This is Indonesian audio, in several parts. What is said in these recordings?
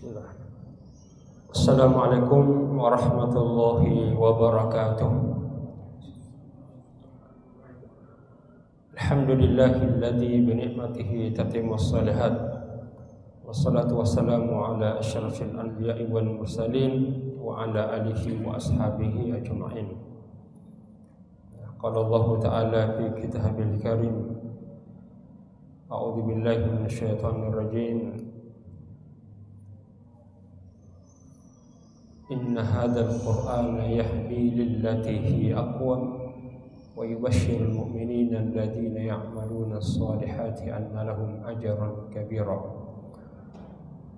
Bismillah. Assalamualaikum warahmatullahi wabarakatuh. Alhamdulillahilladzi bi ni'matihi tatimmus shalihat. Wassalatu wassalamu ala asyrafil anbiya'i wal mursalin wa ala alihi wa ashabihi ajma'in. Qala Allah Ta'ala fi kitabil karim. A'udzu billahi minasyaitonir rajim. Inna hadzal Qur'ana yahdi lillati hi aqwam wa yubashshirul mu'minina alladziina ya'maluna as-solihati anna lahum ajran kabira.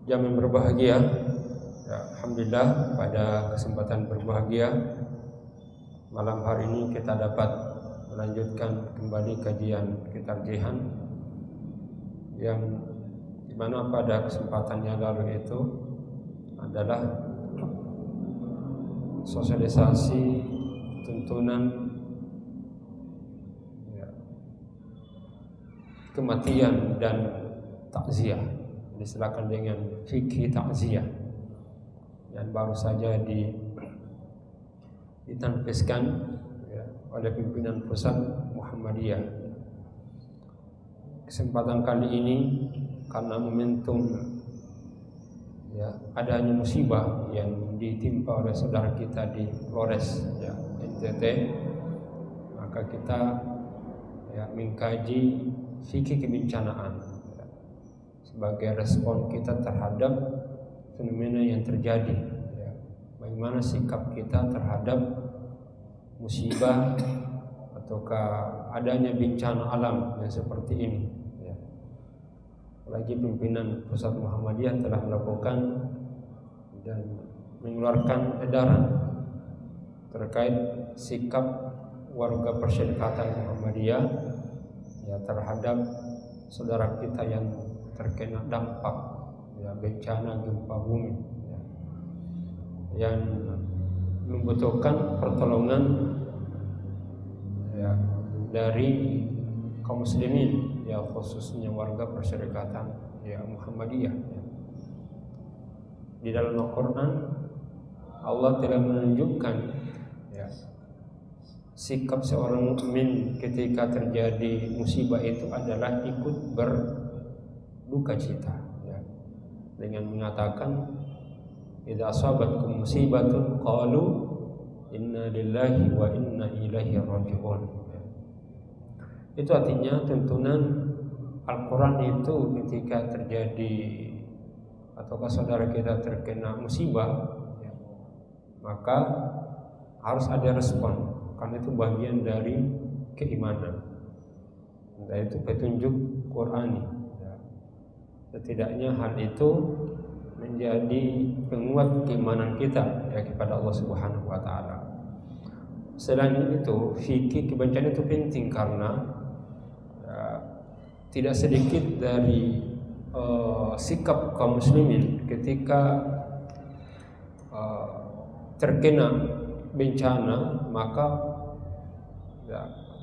Jamaah berbahagia, ya, alhamdulillah pada kesempatan berbahagia malam hari ini kita dapat melanjutkan kembali kajian kitab Jihan yang dimana pada kesempatan yang lalu itu adalah sosialisasi tuntunan kematian dan takziah, disilakan dengan fikih takziah yang baru saja ditanfiskan oleh pimpinan pusat Muhammadiyah. Kesempatan kali ini karena momentum adanya musibah yang ditimpa oleh saudara kita di Flores, NTT, maka kita mengkaji fikih kebencanaan sebagai respon kita terhadap fenomena yang terjadi. Bagaimana sikap kita terhadap musibah ataukah adanya bencana alam yang seperti ini. Lagi pimpinan pusat Muhammadiyah telah melakukan dan mengeluarkan edaran terkait sikap warga Persyarikatan Muhammadiyah terhadap saudara kita yang terkena dampak bencana gempa bumi yang membutuhkan pertolongan dari kaum muslimin, khususnya warga Persyarikatan Muhammadiyah. Di dalam Al-Quran Allah telah menunjukkan sikap seorang mukmin ketika terjadi musibah itu adalah ikut berduka cita, dengan mengatakan idza asabatkum musibatun qalu inna lillahi wa inna ilaihi raji'un. Itu artinya tuntunan Al-Quran itu ketika terjadi ataukah saudara kita terkena musibah, maka harus ada respon, karena itu bagian dari keimanan. Dan itu petunjuk Qur'ani. Setidaknya hal itu menjadi penguat keimanan kita kepada Allah Subhanahu wa taala. Selain itu, fikih kebencanaan itu penting karena tidak sedikit dari sikap kaum muslimin ketika terkena bencana, maka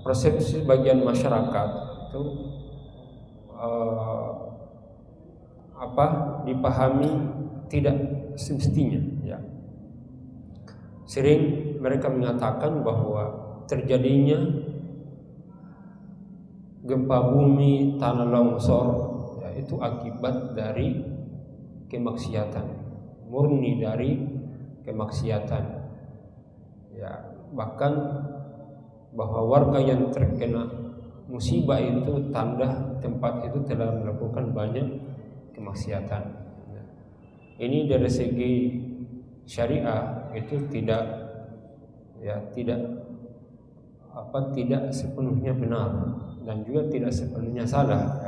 persepsi bagian masyarakat itu dipahami tidak semestinya. Sering mereka mengatakan bahwa terjadinya gempa bumi, tanah longsor, itu akibat dari kemaksiatan, murni dari kemaksiatan. Bahkan bahwa warga yang terkena musibah itu tanda tempat itu telah melakukan banyak kemaksiatan. Ini dari segi syariah itu tidak sepenuhnya benar dan juga tidak sepenuhnya salah,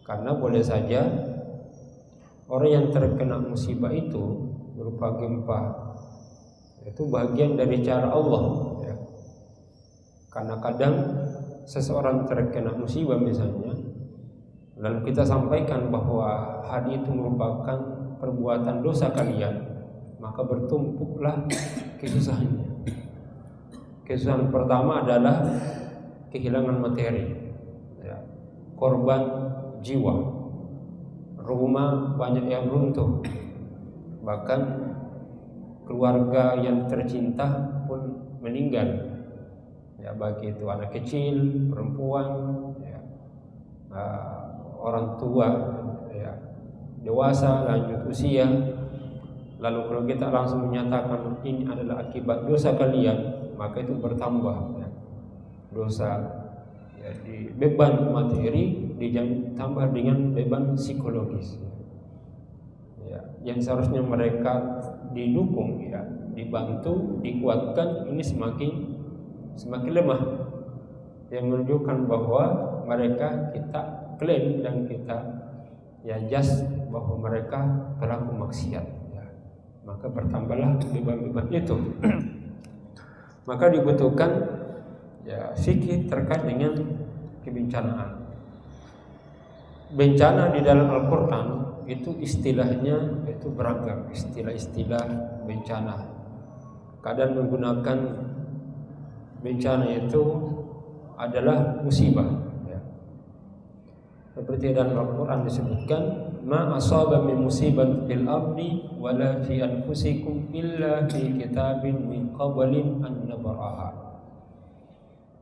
karena boleh saja orang yang terkena musibah itu berupa gempa itu bagian dari cara Allah, karena kadang seseorang terkena musibah misalnya, lalu kita sampaikan bahwa hal itu merupakan perbuatan dosa kalian, maka bertumpuklah kesusahannya. Kesusahan pertama adalah kehilangan materi, korban jiwa. rumah banyak yang runtuh, bahkan keluarga yang tercinta pun meninggal, ya, baik itu anak kecil, perempuan, ya, orang tua, ya, dewasa, lanjut usia. Lalu kalau kita langsung menyatakan ini adalah akibat dosa kalian, maka itu bertambah, ya, dosa. Jadi beban materi ditambah dengan beban psikologis, ya, yang seharusnya mereka didukung, ya, dibantu, dikuatkan, ini semakin lemah, yang menunjukkan bahwa mereka kita klaim dan kita ya jas bahwa mereka pelaku maksiat, ya. Maka bertambahlah beban-beban itu. Maka dibutuhkan ya fikih terkait dengan kebencanaan. Bencana di dalam Al-Quran itu istilahnya itu beragam, istilah-istilah bencana. Kadang menggunakan bencana itu adalah musibah, ya. Seperti dalam Al-Quran disebutkan, ma asaba min musibatin fil ardi wala fi anfusikum illa fi kitabin min qablin an nabraha.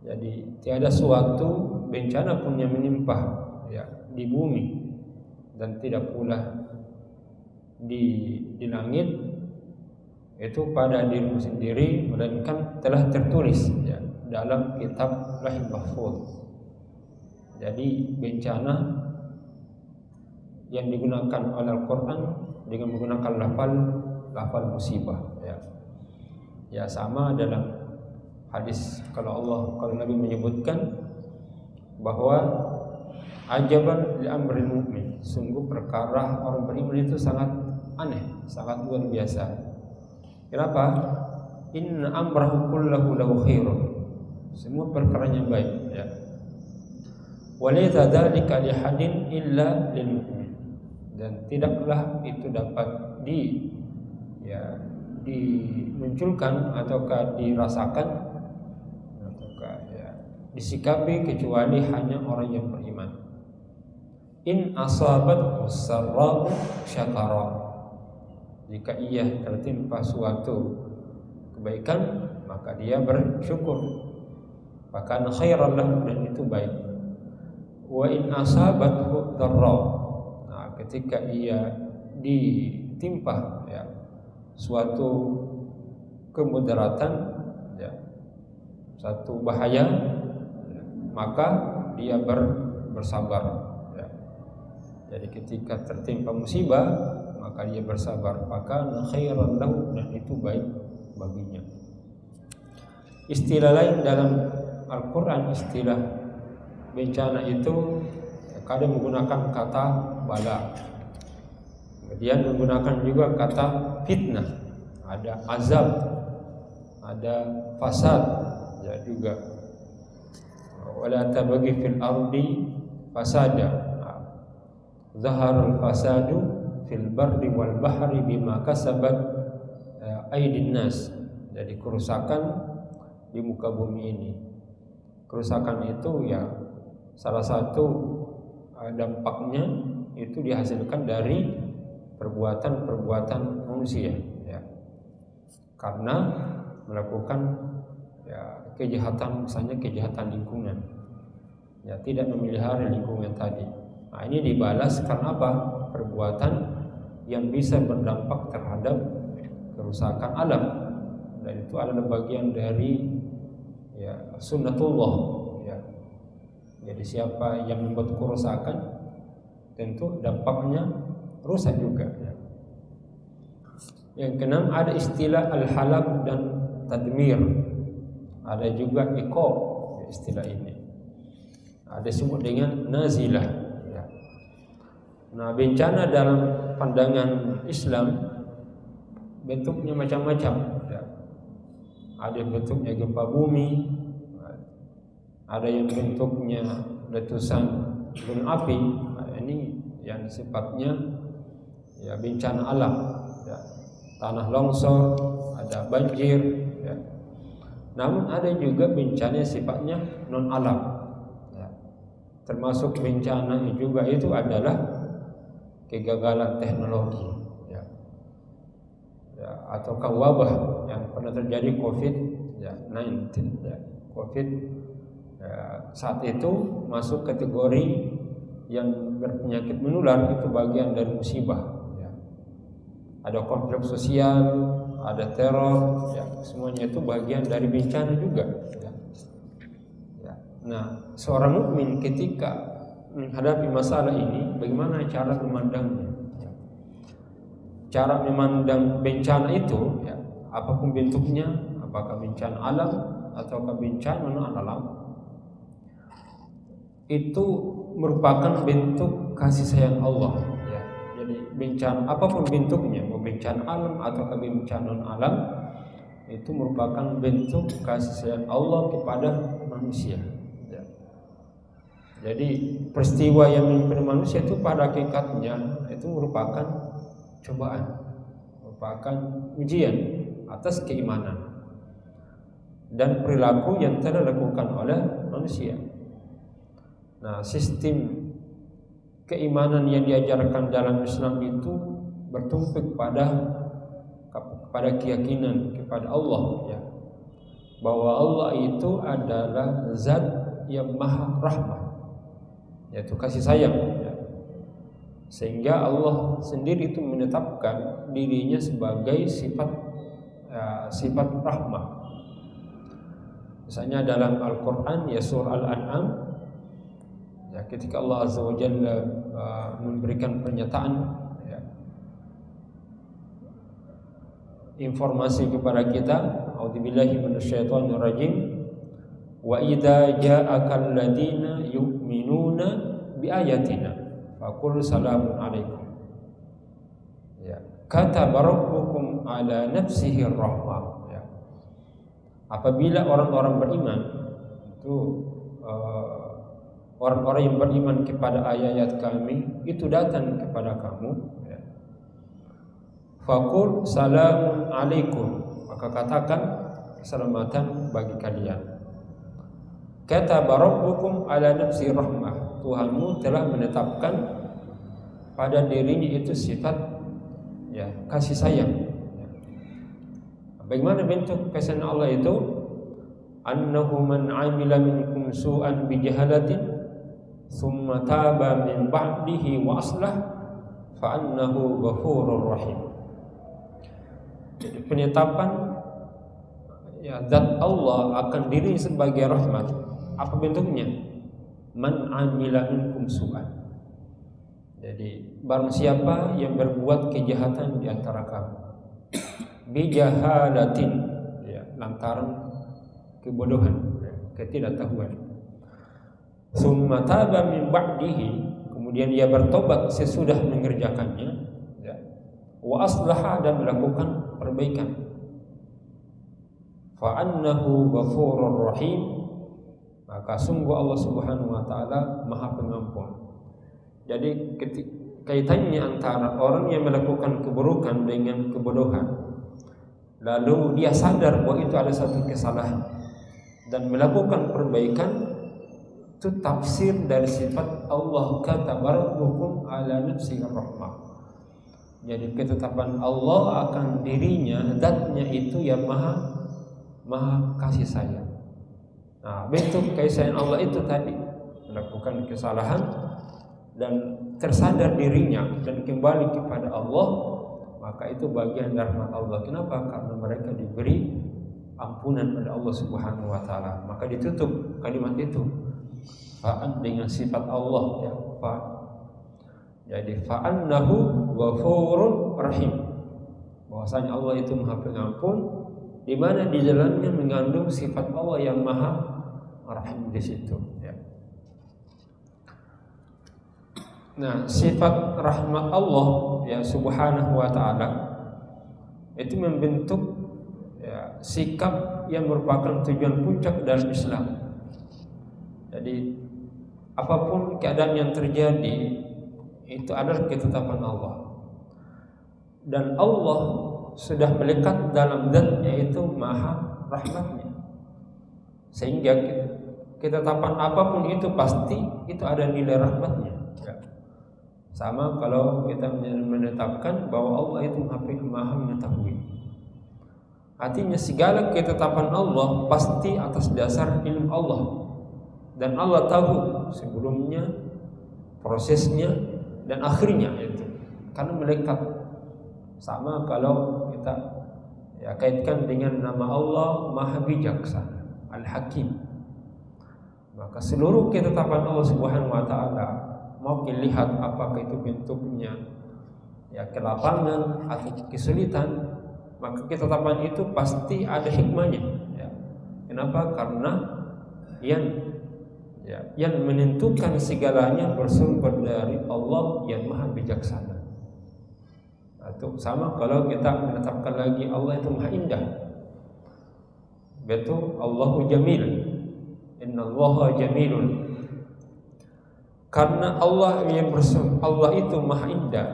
Jadi tiada suatu bencana pun yang menimpa, ya, di bumi dan tidak pula di langit itu pada dirimu sendiri, melainkan telah tertulis, ya, dalam kitab Lauhul Mahfuz. Jadi bencana yang digunakan oleh Al-Quran dengan menggunakan lafal musibah, ya. Ya, sama dalam hadis kalau Nabi menyebutkan bahwa ajaban li amril mu'min, sungguh perkara orang beriman itu sangat aneh, sangat luar biasa. Kenapa? Inna amrahu kullahu lahu khairun, semua perkaranya baik, ya. Walaysa dzalika li hadin illa lil mu'min, dan tidaklah itu dapat dimunculkan ataukah dirasakan disikapi kecuali hanya orang yang beriman. In asabat sarra'u syakara, jika ia tertimpa suatu kebaikan maka dia bersyukur, maka khairan lahu, dan itu baik. Wa in asabathu dharra, nah ketika ia ditimpa, ya, suatu kemudaratan, ya, satu bahaya, maka dia bersabar, ya. Jadi ketika tertimpa musibah maka dia bersabar, maka khairan lahu, dan itu baik baginya. Istilah lain dalam Al-Quran, istilah bencana itu kadang menggunakan kata bala, kemudian menggunakan juga kata fitnah, ada azab, ada fasad, ya, juga wala tabghi fil ardi fasada, zaharul fasadu fil barri wal bahri bima kasabat aydin nas. Jadi kerusakan di muka bumi ini, kerusakan itu ya salah satu dampaknya itu dihasilkan dari perbuatan manusia, ya, karena melakukan kejahatan, misalnya kejahatan lingkungan, ya, tidak memelihara lingkungan tadi. Nah, ini dibalas karena apa? Perbuatan yang bisa berdampak terhadap kerusakan alam, dan itu adalah bagian dari, ya, sunnatullah, ya. Jadi siapa yang membuat kerusakan tentu dampaknya rusak juga, ya. Yang keenam, ada istilah al-halak dan tadmir. Ada juga iqab, istilah ini. Ada disebut dengan nazilah, ya. Nah, bencana dalam pandangan Islam bentuknya macam-macam, ya. Ada bentuknya gempa bumi, ada yang bentuknya letusan gunung api. Nah, ini yang sifatnya, ya, bencana alam, ya. Tanah longsor, ada banjir, ya. Namun ada juga bencana sifatnya non alam, ya. Termasuk bencana juga itu adalah kegagalan teknologi, ya, ataukah wabah yang pernah terjadi COVID-19, ya, COVID saat itu masuk kategori yang berpenyakit menular, itu bagian dari musibah. Ya. Ada konflik sosial, ada teror, ya, semuanya itu bagian dari bencana juga. Ya. Ya. Nah, seorang mukmin ketika menghadapi masalah ini, bagaimana cara memandangnya? Ya. Cara memandang bencana itu, ya, apapun bentuknya, apakah bencana alam ataukah bencana non alam, itu merupakan bentuk kasih sayang Allah. Ya. Jadi bencana apapun bentuknya, mau bencana alam ataukah bencana non alam, itu merupakan bentuk kasih sayang Allah kepada manusia. Ya. Jadi peristiwa yang menimpa manusia itu pada hakikatnya itu merupakan cobaan, merupakan ujian atas keimanan dan perilaku yang telah dilakukan oleh manusia. Nah, sistem keimanan yang diajarkan dalam Islam itu bertumpu pada keyakinan kepada Allah, ya, bahwa Allah itu adalah zat yang maha rahmat, yaitu kasih sayang, ya. Sehingga Allah sendiri itu menetapkan dirinya sebagai sifat rahmat. Misalnya dalam Al-Quran, ya, surah Al-An'am, ya, ketika Allah Azza wa Jalla memberikan pernyataan, ya, informasi kepada kita, a'udzubillahi minasyaitonir rajim, wa idza ja'akal ladina yu'minuna bi ayatina faqul salamun alaikum, ya, kataba rabbukum ala nafsihi rahmah, ya. Apabila orang-orang beriman itu orang-orang yang beriman kepada ayat-ayat kami itu datang kepada kamu, ya, faqul salamun alaikum, maka katakan keselamatan bagi kalian. Kataba rabbukum ala nafsi rahmah, Tuhanmu telah menetapkan pada dirinya itu sifat, ya, kasih sayang. Ya. Bagaimana bentuk kasih sayang Allah itu? Annahu man 'amila minkum su'an bi jahalatin thumma taba min ba'dihi wa aslah fa annahu ghafurur rahim. Jadi penetapan, ya, zat Allah akan diri sebagai rahmat. Apa bentuknya? Man 'amila minkum su'an. Jadi barang siapa yang berbuat kejahatan di antara kamu bi jahalatin, ya, lantaran kebodohan, ya, ketidaktahuan. Summa taba min ba'dihi, kemudian dia bertobat sesudah mengerjakannya, ya, wa aslaha, dan melakukan perbaikan, fa annahu ghafurur rahim, maka sungguh Allah Subhanahu wa taala Maha Pengampun. Jadi kaitannya antara orang yang melakukan keburukan dengan kebodohan, lalu dia sadar bahwa itu ada satu kesalahan dan melakukan perbaikan, itu tafsir dari sifat Allah, kataba rabbukum ala nafsihi rahmah. Jadi ketetapan Allah akan dirinya, zatnya itu yang maha kasih sayang. Nah, bentuk kasih sayang Allah itu tadi melakukan kesalahan dan tersadar dirinya dan kembali kepada Allah, maka itu bagian dari rahmat Allah. Kenapa? Karena mereka diberi ampunan oleh Allah Subhanahu wa taala. Maka ditutup kalimat itu fa'an dengan sifat Allah, ya, fa. Jadi fa'annahu ghafurur rahim. Bahwasanya Allah itu Maha Pengampun, di mana di dalamnya mengandung sifat Allah yang Maha Rahim di situ, ya. Nah, sifat rahmat Allah, ya, Subhanahu wa taala itu membentuk, ya, sikap yang merupakan tujuan puncak dalam Islam. Jadi apapun keadaan yang terjadi itu adalah ketetapan Allah, dan Allah sudah melekat dalam zatnya itu Maha Rahmatnya, sehingga ketetapan apapun itu pasti itu ada nilai rahmatnya, ya. Sama kalau kita menetapkan bahwa Allah itu Maha mengetahui. Artinya segala ketetapan Allah pasti atas dasar ilmu Allah, dan Allah tahu sebelumnya, prosesnya, dan akhirnya itu, karena melekat. Sama kalau kita kaitkan dengan nama Allah Maha Bijaksana, Al-Hakim, maka seluruh ketetapan Allah Subhanahu wa taala, mau dilihat apakah itu bentuknya kelapangan atau kesulitan, maka ketetapan itu pasti ada hikmahnya. Kenapa? Karena yang menentukan segalanya bersumber dari Allah yang Maha Bijaksana. Itu sama kalau kita menetapkan lagi Allah itu Maha Indah. Betul, Allahu Jamil. Innallaha Jamilun. Karena Allah itu Maha Indah,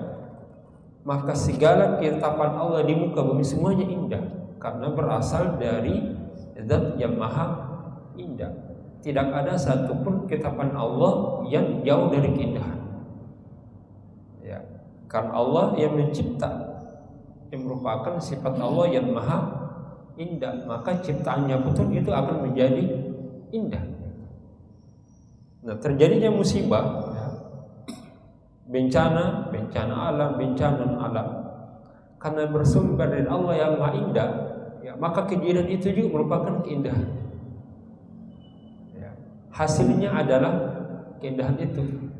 maka segala ketetapan Allah di muka bumi semuanya indah, karena berasal dari Zat yang Maha Indah. Tidak ada satupun ketetapan Allah yang jauh dari keindahan. Karena Allah yang mencipta, yang merupakan sifat Allah yang Maha Indah, maka ciptaannya pun itu akan menjadi indah. Nah, terjadinya musibah, bencana alam, karena bersumber dari Allah yang Maha Indah, maka kejadian itu juga merupakan keindahan. Hasilnya adalah keindahan itu.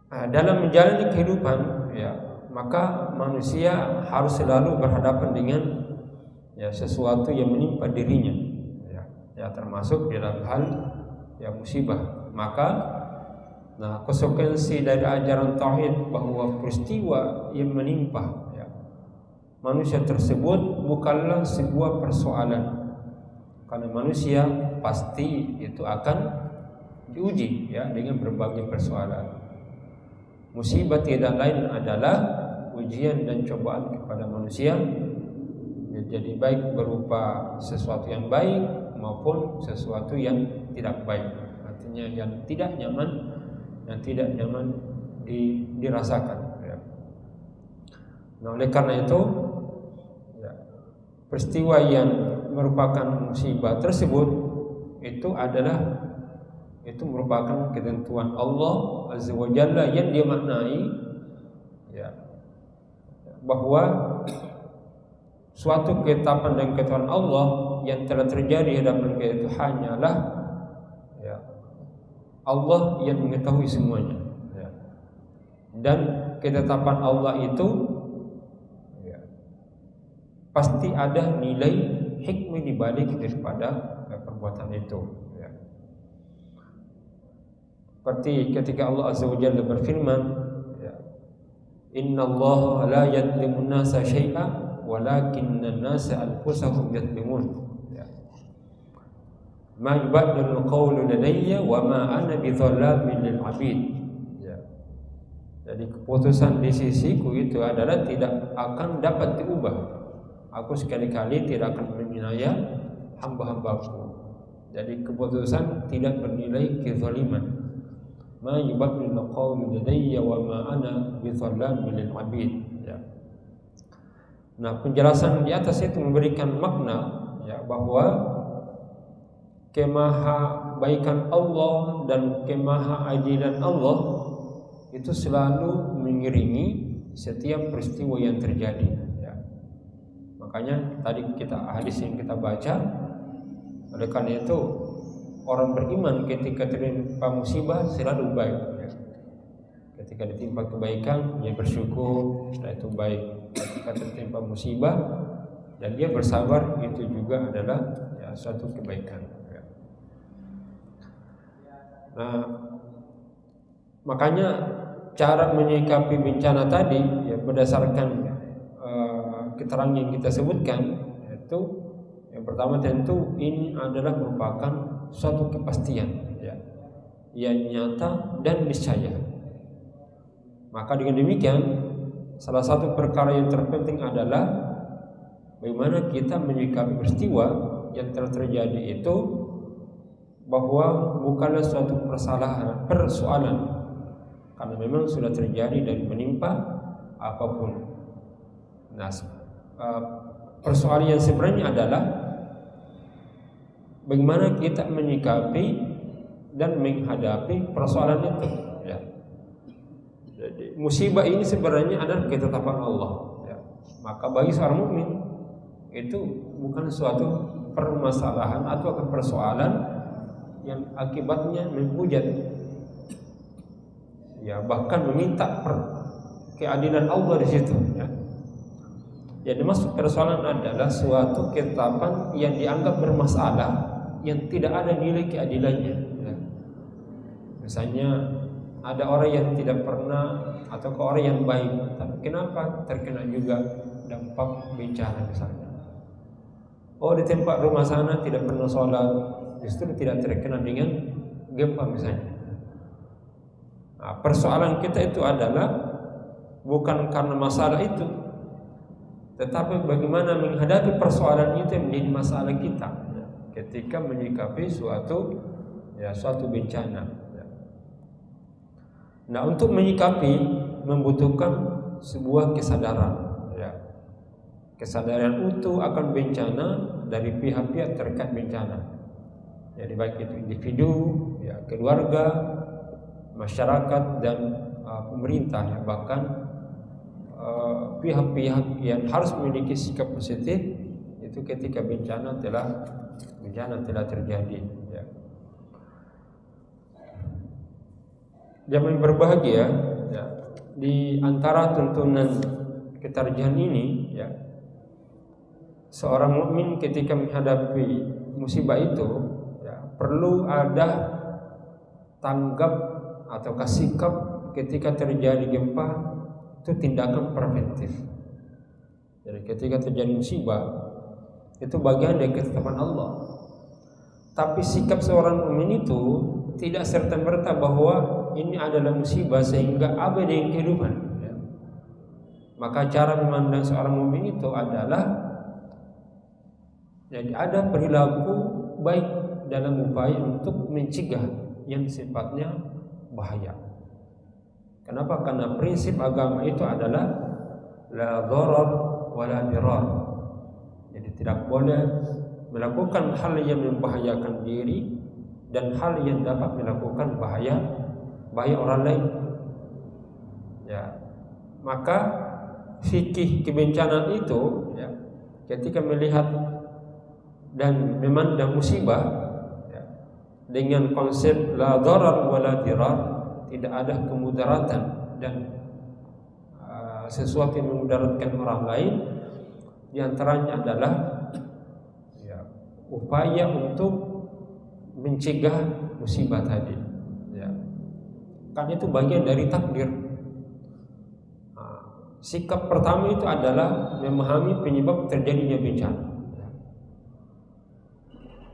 Dalam menjalani kehidupan, maka manusia harus selalu berhadapan dengan sesuatu yang menimpa dirinya, termasuk dalam hal musibah. Maka konsekuensi dari ajaran tauhid bahwa peristiwa yang menimpa manusia tersebut bukanlah sebuah persoalan, karena manusia pasti itu akan diuji dengan berbagai persoalan. Musibah tidak lain adalah ujian dan cobaan kepada manusia. Jadi baik berupa sesuatu yang baik maupun sesuatu yang tidak baik. Artinya yang tidak nyaman dirasakan. Nah, oleh karena itu peristiwa yang merupakan musibah tersebut itu merupakan ketentuan Allah Azza wa Jalla yang dia maknai bahwa suatu ketetapan dan ketetapan Allah yang telah terjadi hadapan kita itu hanyalah Allah yang mengetahui semuanya. Dan ketetapan Allah itu pasti ada nilai hikmah di balik daripada perbuatan itu. Seperti ketika Allah Azza wa Jalla berfirman, Innallaha la yadlimun nasa syai'a walakinna nasa anfusahum yadlimun. Ma yubaddalu qawlu ladayya wa ma ana bidzallamin lil 'abid. Jadi keputusan di sisiku itu adalah tidak akan dapat diubah. Aku sekali-kali tidak akan menganiaya hamba-hambaku. Jadi keputusan tidak bernilai kezaliman. Ma yubaddalu qawlu ladayya wa ma ana bidzallamin lil 'abid. Nah, penjelasan di atas itu memberikan makna bahwa kemahabaikan Allah dan kemahaadilan Allah itu selalu mengiringi setiap peristiwa yang terjadi. Makanya tadi hadis yang kita baca, oleh karena itu orang beriman ketika tertimpa musibah selalu baik. Ketika ditimpa kebaikan dia bersyukur, itu baik. Ketika tertimpa musibah dan dia bersabar, itu juga adalah suatu kebaikan. Nah, makanya cara menyikapi bencana tadi berdasarkan keterangan yang kita sebutkan, itu yang pertama tentu ini adalah merupakan suatu kepastian yang nyata dan niscaya. Maka dengan demikian salah satu perkara yang terpenting adalah bagaimana kita menyikapi peristiwa yang telah terjadi itu bahwa bukanlah suatu persoalan, karena memang sudah terjadi dari menimpa apapun. Nah, persoalan yang sebenarnya adalah bagaimana kita menyikapi dan menghadapi persoalan itu. Ya. Jadi, musibah ini sebenarnya adalah ketetapan Allah. Ya. Maka bagi seorang mukmin itu bukan suatu permasalahan atau persoalan yang akibatnya menghujat, ya bahkan meminta keadilan Allah di situ. Ya. Jadi maksud persoalan adalah suatu ketetapan yang dianggap bermasalah, yang tidak ada nilai keadilannya. Ya. Misalnya ada orang yang tidak pernah atau orang yang baik, tapi kenapa terkena juga dampak bencana misalnya. Oh, di tempat rumah sana tidak pernah sholat, justru tidak terkena dengan gempa misalnya. Nah, persoalan kita itu adalah bukan karena masalah itu, tetapi bagaimana menghadapi persoalan itu yang menjadi masalah kita ketika menyikapi suatu bencana. Nah, untuk menyikapi membutuhkan sebuah kesadaran. Kesadaran utuh akan bencana dari pihak-pihak terkait bencana. Jadi baik itu individu, keluarga, masyarakat dan pemerintah, bahkan pihak-pihak yang harus memiliki sikap positif itu ketika bencana telah terjadi. Ya. Yang berbahagia, ya, di antara tuntunan ketarjihan ini, ya, seorang mukmin ketika menghadapi musibah itu, ya, perlu ada tanggap atau sikap ketika terjadi gempa, itu tindakan preventif. Jadi ketika terjadi musibah itu bagian dari ketetapan Allah. Tapi sikap seorang mukmin itu tidak serta-merta bahwa ini adalah musibah sehingga abadi dengan kehidupan. Ya. Maka cara memandang seorang mukmin itu adalah jadi ada perilaku baik dalam upaya untuk mencegah yang sifatnya bahaya. Kenapa? Karena prinsip agama itu adalah la dharar wa la dirar. Jadi tidak boleh melakukan hal yang membahayakan diri dan hal yang dapat melakukan bahaya orang lain. Ya. Maka fikih kebencanaan itu, ya, ketika melihat dan memandang musibah, ya, dengan konsep la dharar wa la dirar, tidak ada kemudaratan dan sesuatu yang memudaratkan orang lain. Di antaranya adalah, ya, upaya untuk mencegah musibah tadi. Ya. Kan itu bagian dari takdir. Sikap pertama itu adalah memahami penyebab terjadinya bencana.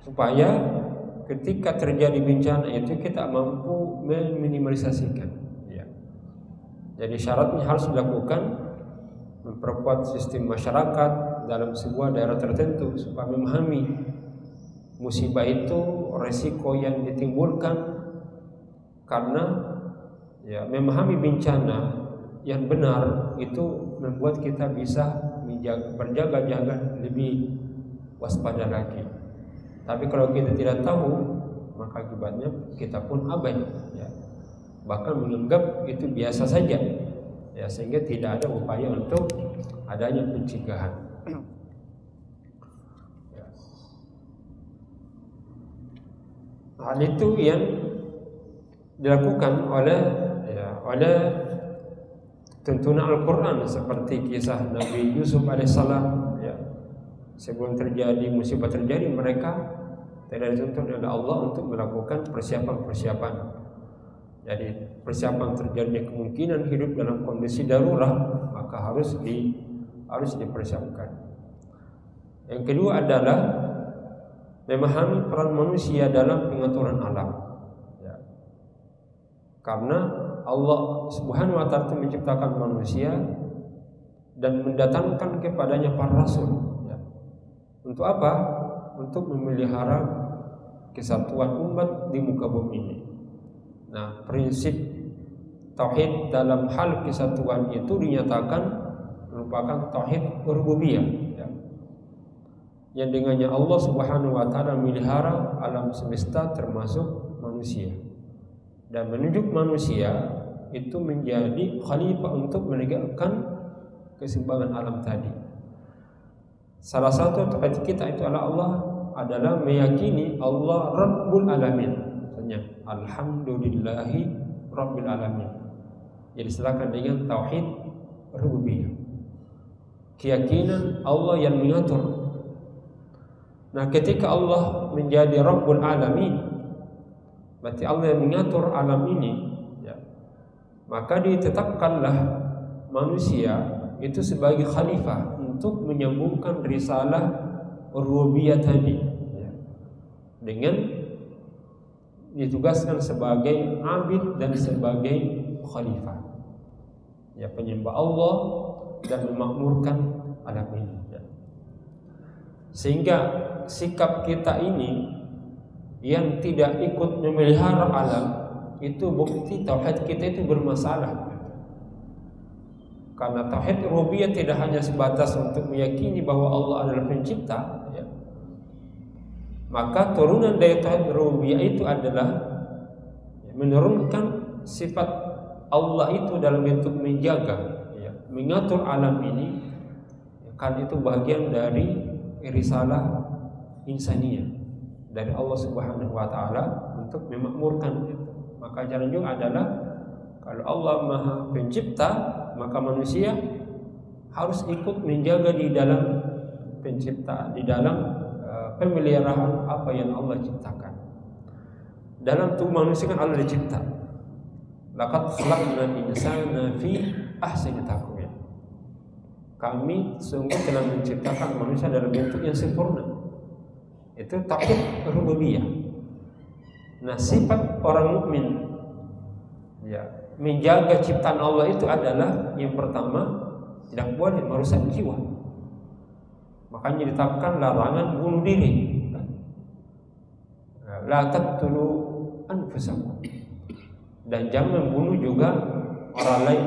Supaya ketika terjadi bencana itu kita mampu meminimalisasikan. Ya. Jadi syaratnya harus dilakukan memperkuat sistem masyarakat dalam sebuah daerah tertentu supaya memahami musibah itu resiko yang ditimbulkan karena, ya, memahami bencana yang benar itu membuat kita bisa berjaga-jaga lebih waspada lagi. Tapi kalau kita tidak tahu, maka akibatnya kita pun abai, ya. Bahkan menganggap itu biasa saja, ya, sehingga tidak ada upaya untuk adanya pencegahan. Ya. Hal itu yang dilakukan oleh tuntunan Al-Quran, seperti kisah Nabi Yusuf alaihissalam. Ya. Sebelum musibah terjadi, mereka tidak dituntut oleh Allah untuk melakukan persiapan-persiapan. Jadi persiapan terjadinya kemungkinan hidup dalam kondisi darurat, maka harus dipersiapkan. Yang kedua adalah memahami peran manusia dalam pengaturan alam. Ya. Karena Allah Subhanahu wa ta'ala menciptakan manusia dan mendatangkan kepadanya para rasul. Untuk apa? Untuk memelihara kesatuan umat di muka bumi ini. Nah, prinsip tauhid dalam hal kesatuan itu dinyatakan merupakan tauhid rububiyah, ya. Yang dengannya Allah Subhanahu wa taala memelihara alam semesta termasuk manusia, dan menunjuk manusia itu menjadi khalifah untuk menegakkan keseimbangan alam tadi. Salah satu tauhid kita itu adalah meyakini Allah Rabbul Alamin. Maksudnya alhamdulillahi Rabbil Alamin. Jadi silakan dengan tauhid rububiyah. Keyakinan Allah yang mengatur. Nah, ketika Allah menjadi Rabbul Alamin, berarti Allah yang mengatur alam ini, ya. Maka ditetapkanlah manusia itu sebagai khalifah untuk menyambungkan risalah rububiyah tadi, ya. Dengan ditugaskan sebagai abid dan sebagai khalifah, ya, penyembah Allah dan memakmurkan alam ini, ya. Sehingga sikap kita ini yang tidak ikut memelihara alam itu bukti tauhid kita itu bermasalah. Karena tauhid rububiyah tidak hanya sebatas untuk meyakini bahwa Allah adalah pencipta, ya. Maka turunan dari tauhid rububiyah itu adalah menurunkan sifat Allah itu dalam bentuk menjaga, ya, mengatur alam ini, kan itu bagian dari risalah insaniyah dari Allah Subhanahu wa taala untuk memakmurkan itu. Maka jalan juga adalah kalau Allah Maha Pencipta, maka manusia harus ikut menjaga di dalam pencipta, di dalam pemeliharaan apa yang Allah ciptakan. Dalam tubuh manusia kan Allah dicipta. Laqad khalaqnal insana fi ahsani taqwim. Kami sungguh telah menciptakan manusia dalam bentuk yang sempurna. Itu tauhid rububiyah. Nah, sifat orang mukmin, ya, menjaga ciptaan Allah itu adalah yang pertama tidak boleh merusak jiwa. Makanya ditetapkan larangan bunuh diri. La taqtulu anfusakum. Dan jangan membunuh juga orang lain.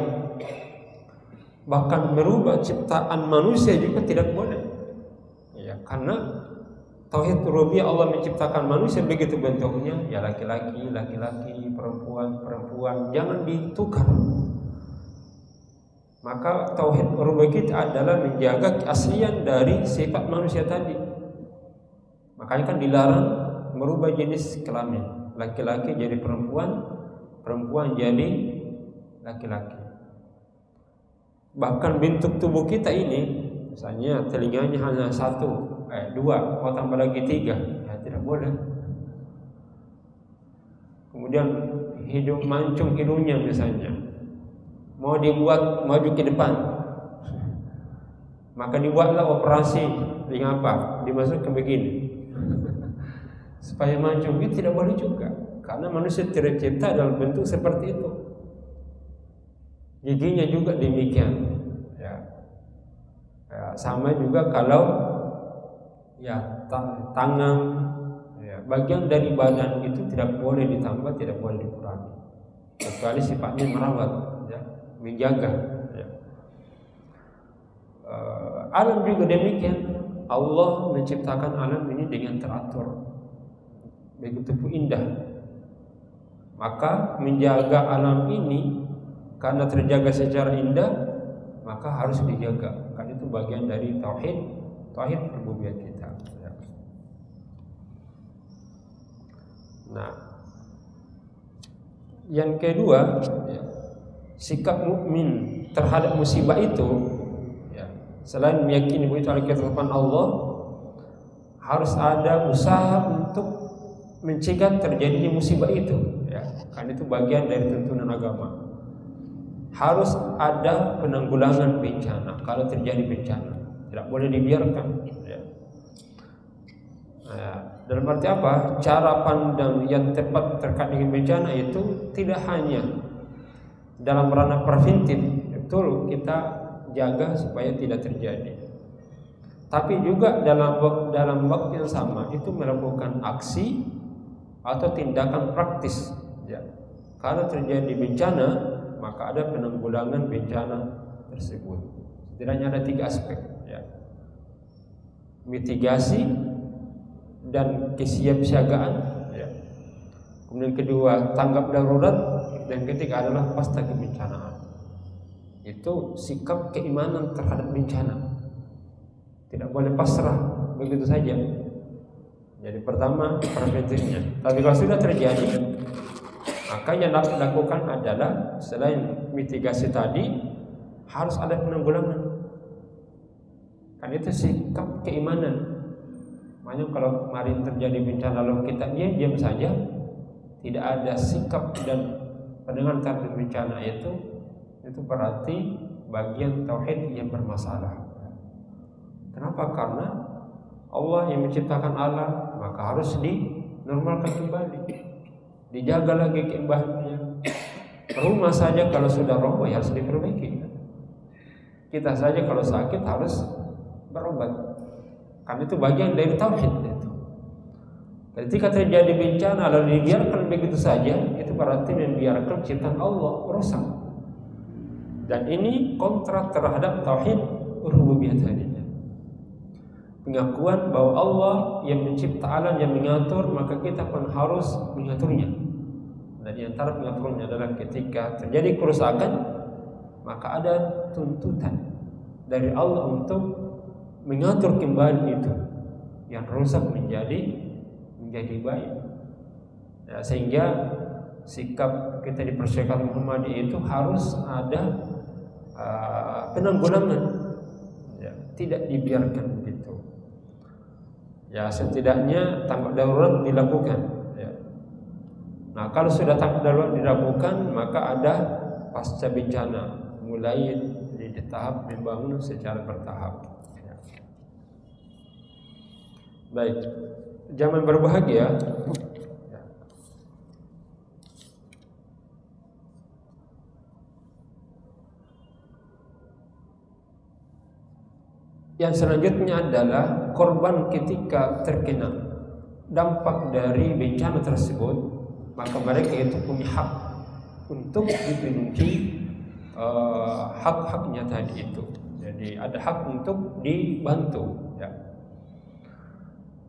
Bahkan merubah ciptaan manusia juga tidak boleh, ya, karena tauhid rububiyah Allah menciptakan manusia begitu bentuknya, ya, laki-laki, perempuan, jangan ditukar. Maka tauhid rububiyah kita adalah menjaga keaslian dari sifat manusia tadi. Makanya kan dilarang merubah jenis kelamin, laki-laki jadi perempuan jadi laki-laki. Bahkan bentuk tubuh kita ini, misalnya telinganya hanya dua, mau tambah lagi 3, ya tidak boleh. Kemudian hidung mancung hidungnya misalnya, mau dibuat maju ke depan, maka dibuatlah operasi dengan apa? Dimasukkan begini supaya mancung. Itu tidak boleh juga, karena manusia tercipta dalam bentuk seperti itu. Giginya juga demikian, ya. Sama juga kalau, ya, tangan, ya, bagian dari badan itu tidak boleh ditambah, tidak boleh dikurangi, kecuali sifatnya merawat, ya, menjaga, ya. Alam juga demikian. Allah menciptakan alam ini dengan teratur, begitu indah. Maka menjaga alam ini karena terjaga secara indah, maka harus dijaga. Karena itu bagian dari tauhid rububiyah kita. Nah, yang kedua, ya, sikap mukmin terhadap musibah itu, ya, selain meyakini bahwa itu adalah ketetapan Allah, harus ada usaha untuk mencegah terjadinya musibah itu, ya. Karena itu bagian dari tuntunan agama. Harus ada penanggulangan bencana kalau terjadi bencana, tidak boleh dibiarkan, ya. Nah, dalam arti apa? Cara pandang yang tepat terkait dengan bencana itu tidak hanya dalam ranah preventif, betul kita jaga supaya tidak terjadi, tapi juga dalam waktu yang sama itu melakukan aksi atau tindakan praktis. Ya. Kalau terjadi bencana, maka ada penanggulangan bencana tersebut. Setidaknya ada 3 aspek. Ya. Mitigasi dan kesiapsiagaan. Ya. Kemudian kedua, tanggap darurat, dan ketiga adalah pasca kebencanaan. Itu sikap keimanan terhadap bencana. Tidak boleh pasrah begitu saja. Jadi pertama preventifnya. Tapi kalau sudah terjadi, maka yang dapat dilakukan adalah selain mitigasi tadi harus ada penanggulangan. Kan itu sikap keimanan. Makanya kalau kemarin terjadi bencana lalu kita diam saja, tidak ada sikap dan pandangan terhadap bencana itu berarti bagian tauhid yang bermasalah. Kenapa? Karena Allah yang menciptakan alam, maka harus dinormalkan kembali, dijaga lagi keimbangannya. Rumah saja kalau sudah roboh harus diperbaiki. Kita saja kalau sakit harus berobat. Karena itu bagian dari tauhid itu. Ketika terjadi bencana lalu dibiarkan begitu saja, itu berarti membiarkan ciptaan Allah rusak. Dan ini kontra terhadap tauhid rububiyah tadinya. Pengakuan bahwa Allah yang mencipta alam, yang mengatur, maka kita pun harus mengaturnya. Dan di antara pengaturnya adalah ketika terjadi kerusakan, maka ada tuntutan dari Allah untuk mengatur kembali itu yang rusak menjadi baik. Ya, sehingga sikap kita di persyaratan Muhammadiyah itu harus ada penanggulangan, ya, tidak dibiarkan begitu. Ya, setidaknya tanggap darurat dilakukan. Ya. Nah, kalau sudah tanggap darurat dilakukan, maka ada pasca bencana, mulai di tahap membangun secara bertahap. Ya. Baik, zaman berbahagia. Yang selanjutnya adalah korban ketika terkena dampak dari bencana tersebut, maka mereka itu punya hak untuk dipenuhi hak-haknya tadi itu. Jadi ada hak untuk dibantu. Ya.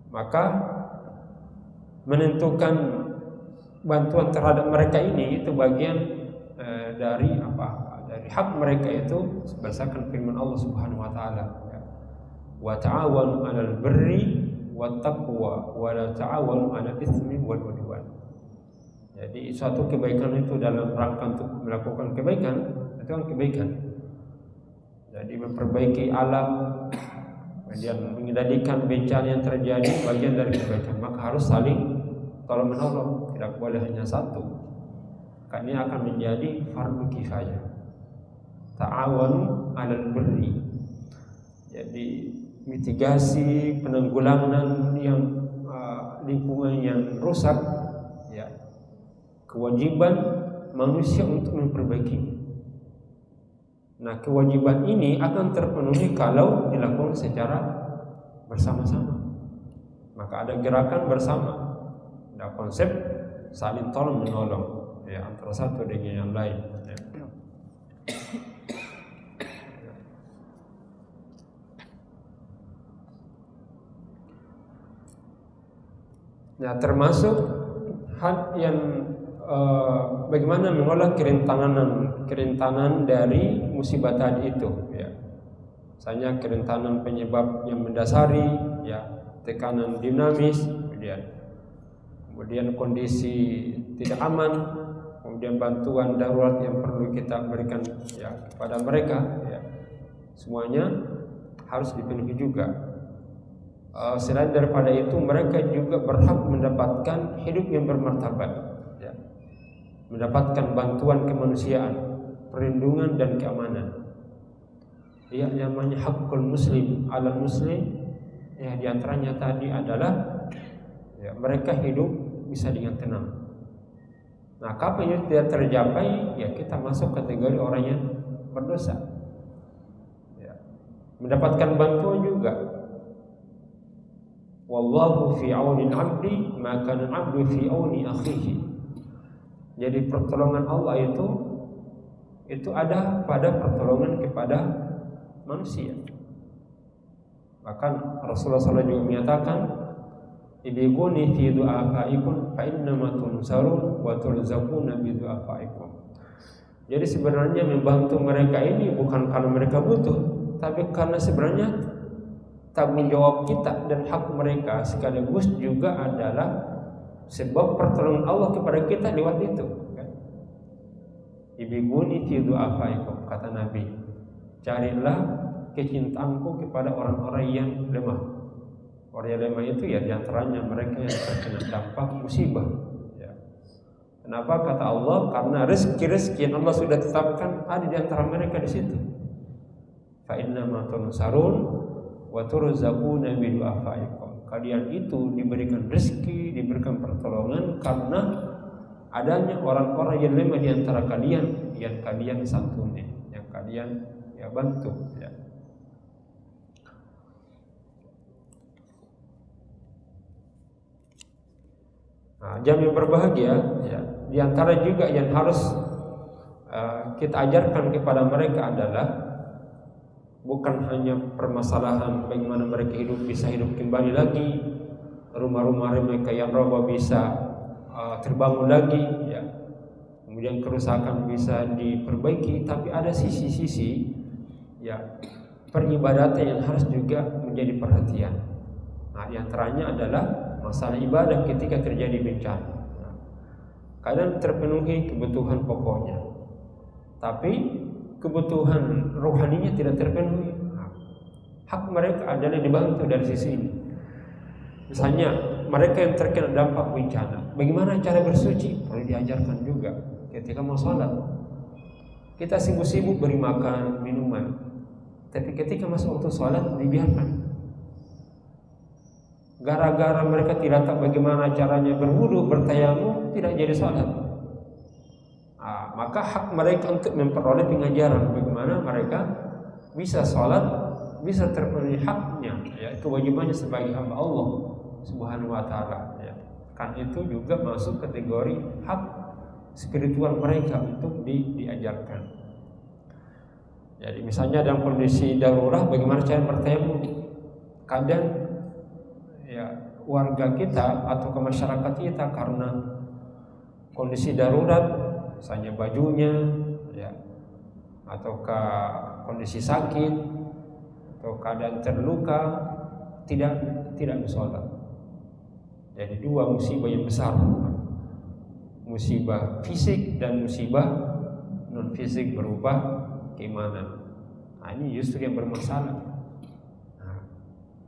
Maka menentukan bantuan terhadap mereka ini itu bagian dari apa? Dari hak mereka itu berdasarkan firman Allah Subhanahu wa taala. Wa ta'awanu 'alal birri wat taqwa wa la ta'awanu 'alal itsmi wal 'udwan. Jadi suatu kebaikan itu dalam rangka untuk melakukan kebaikan, itu kan kebaikan. Jadi memperbaiki alam, kemudian mengendalikan bencana yang terjadi, bagian dari kebaikan. Maka harus saling tolong menolong, tidak boleh hanya satu. Karena ini akan menjadi fardu kifayah. Ta'awanu 'alal birri. Jadi mitigasi, penanggulangan yang lingkungan yang rusak, ya, kewajiban manusia untuk memperbaiki. Nah, kewajiban ini akan terpenuhi kalau dilakukan secara bersama-sama. Maka ada gerakan bersama, ada konsep saling tolong menolong, ya, antara satu dengan yang lain. Ya. Nah, termasuk hal yang bagaimana mengolah kerentanan dari musibah tadi itu, ya. Misalnya kerentanan penyebab yang mendasari, ya, tekanan dinamis, kemudian kondisi tidak aman, kemudian bantuan darurat yang perlu kita berikan, ya, kepada mereka, ya. Semuanya harus dipenuhi juga. Selain daripada itu, mereka juga berhak mendapatkan hidup yang bermartabat, ya. Mendapatkan bantuan kemanusiaan, perlindungan dan keamanan. Ya, yang namanya hakul muslim alal muslim, ya, diantaranya tadi adalah, ya, mereka hidup bisa dengan tenang. Nah, kapan itu tidak tercapai, ya, kita masuk kategori orang yang berdosa, ya. Mendapatkan bantuan juga. Wallahu fi auni al-'abdi ma kana al-'abdu fi auni akhihi. Jadi pertolongan Allah itu ada pada pertolongan kepada manusia. Bahkan Rasulullah SAW juga menyatakan, "Ibiguni fi du'afaikum fa innama tunsarun wa turzaquna bi du'afaikum." Jadi sebenarnya membantu mereka ini bukan karena mereka butuh, tapi karena sebenarnya tanggung jawab kita dan hak mereka sekaligus juga adalah sebab pertolongan Allah kepada kita lewat itu. Ibiguni fi du'afaikum, kata Nabi, carilah kecintaanku kepada orang-orang yang lemah. Orang yang lemah itu ya diantaranya mereka yang terkena dampak musibah. Ya. Kenapa? Kata Allah, karena rezeki yang Allah sudah tetapkan ada di antara mereka di situ. Fa innama tunsarun wa turzaquna bi du'afaikum. Kalian itu diberikan rezeki, diberikan pertolongan karena adanya orang-orang yang lemah di antara kalian yang kalian santuni, yang kalian bantu. Ya. Nah, jam yang berbahagia, ya, di antara juga yang harus kita ajarkan kepada mereka adalah bukan hanya permasalahan bagaimana mereka bisa hidup kembali lagi, rumah-rumah mereka yang roboh bisa terbangun lagi, ya. Kemudian kerusakan bisa diperbaiki, tapi ada sisi-sisi ya peribadatan yang harus juga menjadi perhatian. Nah, di antaranya adalah masalah ibadah ketika terjadi bencana. Nah, kadang terpenuhi kebutuhan pokoknya, tapi kebutuhan rohaninya tidak terpenuhi. Nah, hak mereka adalah dibantu dari sisi ini. Misalnya mereka yang terkena dampak bencana, bagaimana cara bersuci? Perlu diajarkan juga ketika mau sholat. Kita sibuk-sibuk beri makan, minuman, tapi ketika masuk waktu sholat dibiarkan. Gara-gara mereka tidak tahu bagaimana caranya berwudu, bertayamum, tidak jadi sholat. Maka hak mereka untuk memperoleh pengajaran bagaimana mereka bisa sholat, bisa terpenuhi haknya, ya, kewajibannya sebagai hamba Allah Subhanahu wa ta'ala, ya. Kan itu juga masuk kategori hak spiritual mereka untuk diajarkan. Jadi misalnya dalam kondisi darurat bagaimana cara bertayamum? Kadang ya warga kita atau ke masyarakat kita karena kondisi darurat, misalnya bajunya, ya, atau ke kondisi sakit atau keadaan terluka, tidak bersolat. Jadi dua musibah yang besar, musibah fisik dan musibah non fisik berupa keimanan. Nah, ini justru yang bermasalah. Nah,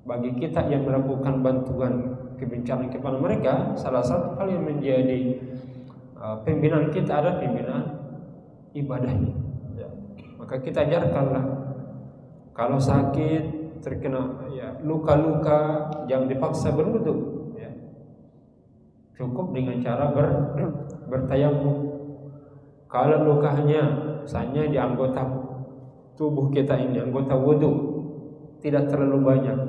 bagi kita yang melakukan bantuan kebencanaan kepada mereka, salah satu hal yang menjadi pembinaan kita adalah pembinaan ibadahnya. Ya. Maka kita ajarkanlah kalau sakit, terkena luka-luka, jangan dipaksa berwudu. Cukup dengan cara bertayamum. Kalau lukanya misalnya di anggota tubuh kita ini, anggota wudu, tidak terlalu banyak,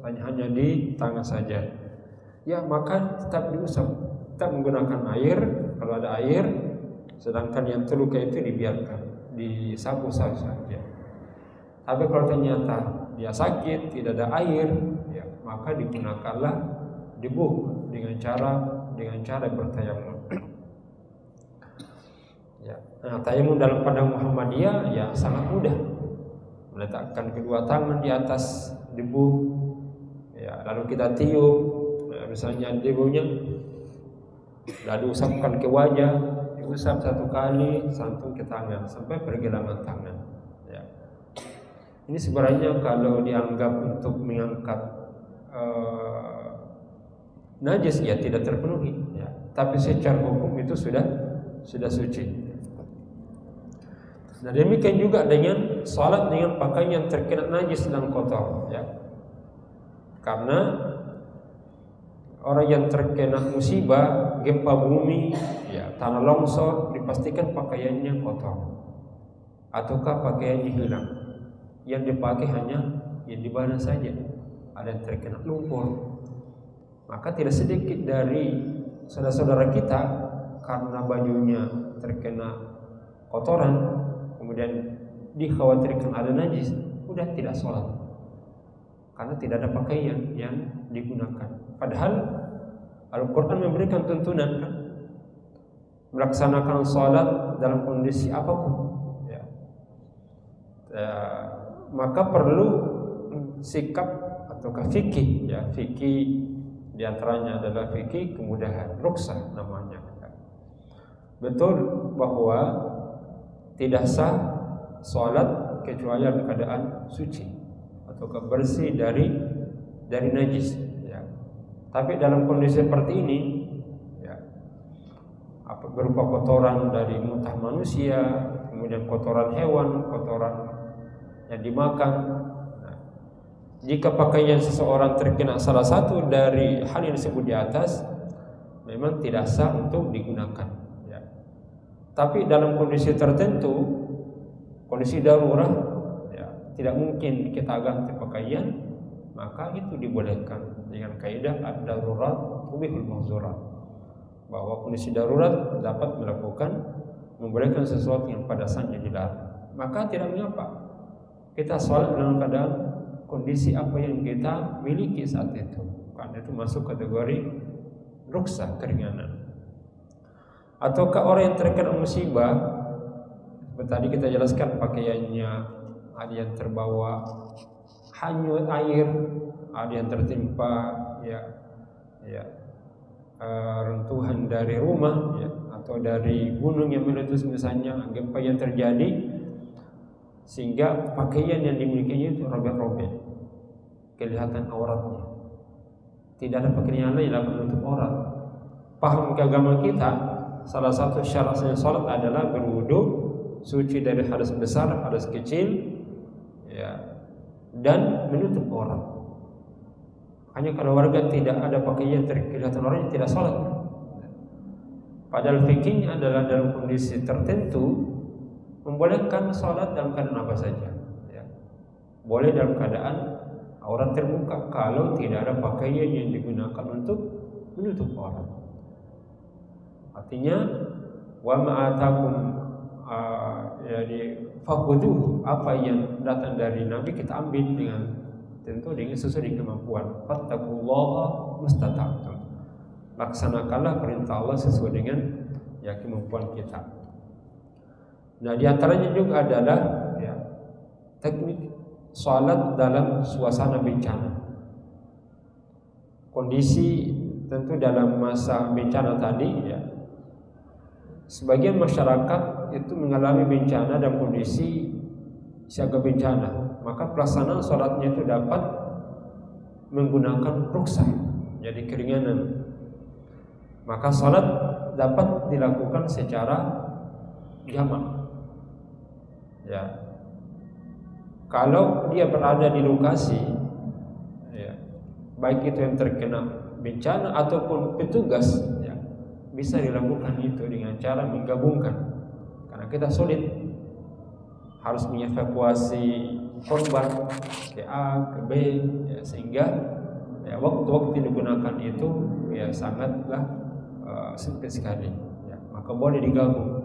hanya di tangan saja, ya maka tetap diusap, tetap menggunakan air kalau ada air. Sedangkan yang terluka itu dibiarkan, disapu saja. Tapi kalau ternyata dia sakit, tidak ada air, ya maka digunakanlah debu dengan cara bertayamum. Ya. Nah, tayamum dalam pandang Muhammadiyah ya sangat mudah. Meletakkan kedua tangan di atas debu, ya, lalu kita tiup, misalnya debunya, lalu usapkan ke wajah, diusap satu kali, santun ke tangan sampai pergelangan tangan. Ya. Ini sebenarnya kalau dianggap untuk mengangkat najis ya tidak terpenuhi, ya. Tapi secara hukum itu sudah suci. Nah, demikian juga dengan salat dengan pakaian yang terkena najis dan kotor, ya. Karena orang yang terkena musibah, gempa bumi, ya, tanah longsor, dipastikan pakaiannya kotor ataukah pakaiannya hilang. Yang dipakai hanya yang di badan saja. Ada yang terkena lumpur, maka tidak sedikit dari saudara-saudara kita karena bajunya terkena kotoran, kemudian dikhawatirkan ada najis, udah tidak sholat karena tidak ada pakaian yang digunakan. Padahal Al-Quran memberikan tuntunan kan, melaksanakan sholat dalam kondisi apapun ya. Maka perlu sikap atau fikih ya. Fikih diantaranya adalah fikih kemudahan, ruksah namanya. Betul bahwa tidak sah sholat kecuali dalam keadaan suci atau bersih dari najis ya. Tapi dalam kondisi seperti ini ya, berupa kotoran dari muntah manusia, kemudian kotoran hewan, kotoran yang dimakan. Nah, jika pakaian seseorang terkena salah satu dari hal yang disebut di atas, memang tidak sah untuk digunakan ya. Tapi dalam kondisi tertentu, kondisi darurat ya, tidak mungkin kita ganti pakaian, maka itu dibolehkan dengan kaidah ad-darurat tubihul mahzurat, bahwa kondisi darurat dapat membolehkan sesuatu yang pada asalnya dilarang. Maka tidak mengapa kita sholat dalam keadaan kondisi apa yang kita miliki saat itu, karena itu masuk kategori ruksah, keringanan. Ataukah orang yang terkena musibah, seperti tadi kita jelaskan pakaiannya ada yang terbawa hanyut air, ada yang tertimpa runtuhan dari rumah ya, atau dari gunung yang meletus misalnya, gempa yang terjadi sehingga pakaian yang dimilikinya itu robek-robek, kelihatan auratnya. Tidak ada pakaian yang lain dapat menutup aurat. Paham ke agama kita, salah satu syarat salat adalah berwudu, suci dari hadas besar, hadas kecil ya, dan menutup aurat. Hanya kalau warga tidak ada pakaian kelihatan auratnya, tidak sholat. Padahal fikihnya adalah dalam kondisi tertentu membolehkan sholat dalam keadaan apa saja ya. Boleh dalam keadaan aurat terbuka kalau tidak ada pakaian yang digunakan untuk menutup aurat. Artinya wa ma'atakum fakhudhuhu, apa yang datang dari Nabi kita ambil dengan tentu dengan sesuai dengan kemampuan. Fattaqullaha mustata'tum, laksanakanlah perintah Allah sesuai dengan ya kemampuan kita. Nah, di antaranya juga adalah ya, teknik salat dalam suasana bencana. Kondisi tentu dalam masa bencana tadi ya, sebagian masyarakat itu mengalami bencana dalam kondisi siaga bencana, maka pelaksanaan sholatnya itu dapat menggunakan ruksah, jadi keringanan. Maka sholat dapat dilakukan secara jamak ya. Kalau dia berada di lokasi ya, baik itu yang terkena bencana ataupun petugas ya, bisa dilakukan itu dengan cara menggabungkan, karena kita sulit harus mengevakuasi korban ke A ke B ya, sehingga ya, waktu-waktu digunakan itu ya sangatlah sempit sekali ya. Maka boleh digabung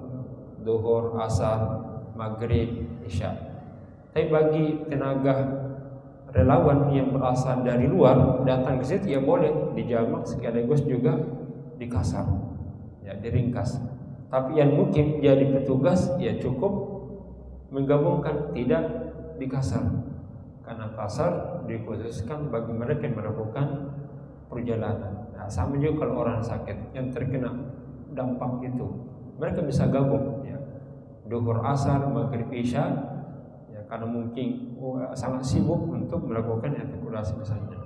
zuhur, asar, maghrib, isya. Tapi bagi tenaga relawan yang berasal dari luar datang ke situ ya boleh dijamak sekaligus juga dikasar ya, diringkas. Tapi yang mungkin jadi petugas ya cukup menggabungkan, tidak dikasar, karena kasar dikhususkan bagi mereka yang melakukan perjalanan. Nah, sama juga kalau orang sakit yang terkena dampak itu, mereka bisa gabung ya, duhur, asar, maghrib, isya ya, karena mungkin sangat sibuk untuk melakukan evakuasi misalnya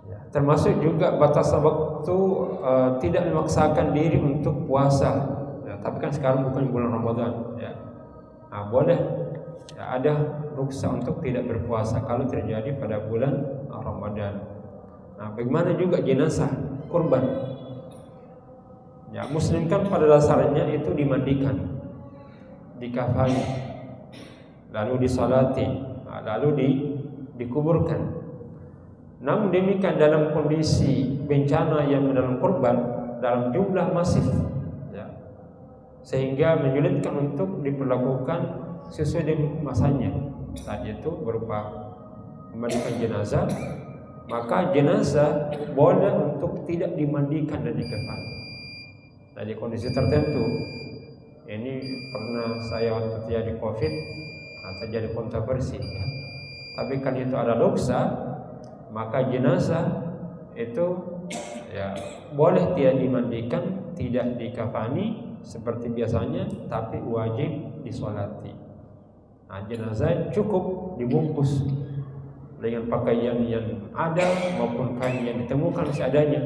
ya. Termasuk juga batas waktu tidak memaksakan diri untuk puasa ya, tapi kan sekarang bukan bulan Ramadan ya. Nah, boleh ya, ada rukhsah untuk tidak berpuasa kalau terjadi pada bulan Ramadan. Nah, bagaimana juga jenazah kurban ya, muslim kan pada dasarnya itu dimandikan, dikafani, lalu disolati, lalu dikuburkan. Namun demikian dalam kondisi bencana yang menelan korban dalam jumlah masif, ya, sehingga menyulitkan untuk diperlakukan sesuai dengan masanya. Tadi itu berupa memandikan jenazah, maka jenazah boleh untuk tidak dimandikan dan dikafani. Nah, di kondisi tertentu, ini pernah saya waktu terjadi COVID, terjadi kontroversi, ya. Tapi kan itu ada dosa, maka jenazah itu ya boleh tidak dimandikan, tidak dikafani seperti biasanya, tapi wajib disolati. Nah, jenazah cukup dibungkus dengan pakaian yang ada maupun kain yang ditemukan seadanya.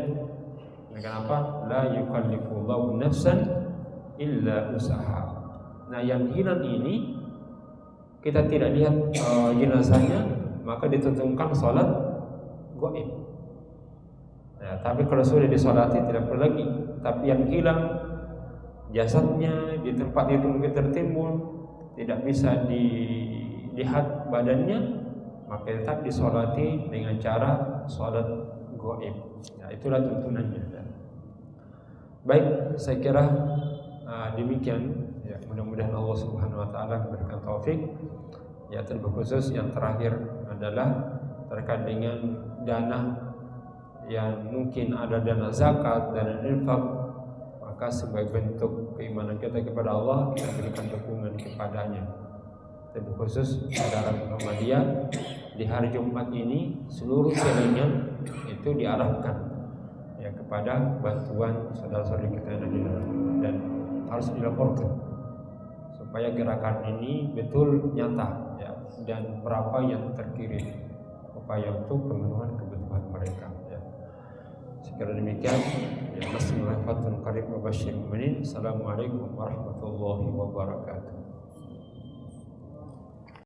Kenapa? La yukallifullahu nafsan illa usaha. Nah, yang hilang ini kita tidak lihat jenazahnya, maka ditentukan sholat gaib. Nah, tapi kalau sudah disolati tidak perlu lagi. Tapi yang hilang jasadnya di tempat itu mungkin tertimbun, tidak bisa dilihat badannya, maka tetap disolati dengan cara sholat gaib. Nah, itulah tuntunannya. Baik, saya kira demikian. Ya, mudah-mudahan Allah Subhanahu Wa Taala memberikan taufik. Ya, terlebih khusus yang terakhir adalah terkait dengan dana yang mungkin ada dana zakat, dana infak, maka sebagai bentuk keimanan kita kepada Allah, kita berikan dukungan kepadanya. Terlebih khusus saudara Muhammadiyah di hari Jumat ini seluruh jaringan itu diarahkan ya kepada bantuan saudara-saudari kita yang ada di dalam, dan harus dilaporkan supaya gerakan ini betul nyata ya, dan berapa yang terkirim upaya untuk pemenuhan kebutuhan mereka ya. Sekira demikian ya, Assalamualaikum warahmatullahi wabarakatuh.